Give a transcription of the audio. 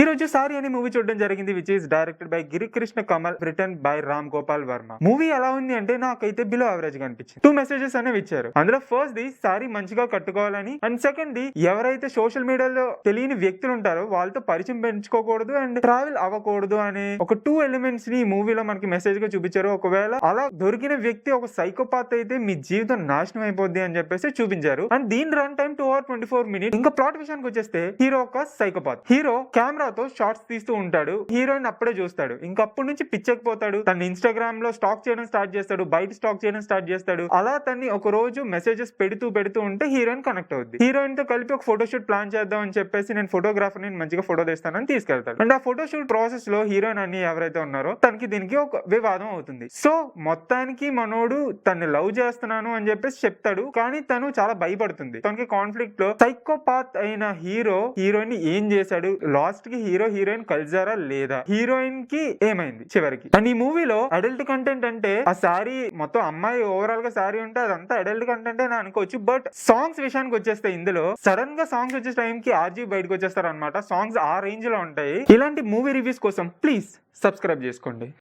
ఈ రోజు సారీ అనే మూవీ చూడడం జరిగింది, which is directed by Girikrishna Kamal, written by Ram Gopal Varma. Movie ఎలా ఉంది అంటే నాకైతే బిలో యావరేజ్ గా అనిపించింది. 2 మెసేజెస్ అనేవి ఇచ్చారు. అందులో ఫస్ట్ ది సారీ మంచిగా కట్టుకోవాలని, అండ్ సెకండ్ ది ఎవరైతే సోషల్ మీడియాలో తెలియని వ్యక్తులు ఉంటారో వాళ్ళతో పరిచయం పెంచుకోకూడదు అండ్ ట్రావెల్ అవ్వకూడదు అనే ఒక 2 ఎలిమెంట్స్ ని ఈ మూవీలో మనకి మెసేజ్ గా చూపించారు. ఒకవేళ అలా దొరికిన వ్యక్తి ఒక సైకోపాత్ అయితే మీ జీవితం నాశనం అయిపోద్ది అని చెప్పేసి చూపించారు. అండ్ దీని రన్ టైం 2 hours 24 minutes. ఇంకా ప్లాట్ విషయానికి వచ్చేస్తే హీరో ఒక సైకోపాత్. హీరో కెమెరాతో షార్ట్స్ తీస్తూ ఉంటాడు, హీరోయిన్ అప్పుడే చూస్తాడు. ఇంకప్పటి నుంచి పిచ్చెక్కిపోతాడు. తన ఇన్స్టాగ్రామ్ లో స్టాక్ చేయడం స్టార్ట్ చేస్తాడు, బయట స్టాక్ చేయడం స్టార్ట్ చేస్తాడు. అలా తన్ని ఒక రోజు మెసేజెస్ పెడుతూ ఉంటే హీరోయిన్ కనెక్ట్ అవుద్ది. హీరోయిన్ తో కలిపి ఒక ఫోటోషూట్ ప్లాన్ చేద్దాం అని చెప్పేసి నేను ఫోటోగ్రాఫర్ ని మంచిగా ఫోటో తీస్తానని తీసుకెళ్తాడు. అండ్ ఆ ఫోటోషూట్ ప్రాసెస్ లో హీరోయిన్ అని ఎవరైతే ఉన్నారో తనకి దీనికి ఒక వివాదం అవుతుంది. సో మొత్తానికి మనోడు తన్ని లవ్ చేస్తున్నాను అని చెప్పేసి చెప్తాడు, కానీ తను చాలా భయపడుతుంది. తనకి కాన్ఫ్లిక్ట్ లో సైకోపాత్ అయిన హీరోయిన్ ఏం చేశాడు, లాస్ట్ కి హీరోయిన్ కలిసారా లేదా, హీరోయిన్ కి ఏమైంది చివరికి. అండ్ ఈ మూవీలో అడల్ట్ కంటెంట్ అంటే ఆ సారీ మొత్తం అమ్మాయి ఓవరాల్ గా సారీ ఉంటే అదంతా అడల్ట్ కంటెంట్ అని అనుకోవచ్చు. బట్ సాంగ్స్ విషయానికి వచ్చేస్తే ఇందులో సడన్ గా సాంగ్స్ వచ్చే టైం కి ఆర్జీ బయటకు వచ్చేస్తారు అనమాట. సాంగ్స్ ఆ రేంజ్ లో ఉంటాయి. ఇలాంటి మూవీ రివ్యూస్ కోసం ప్లీజ్ సబ్స్క్రైబ్ చేసుకోండి.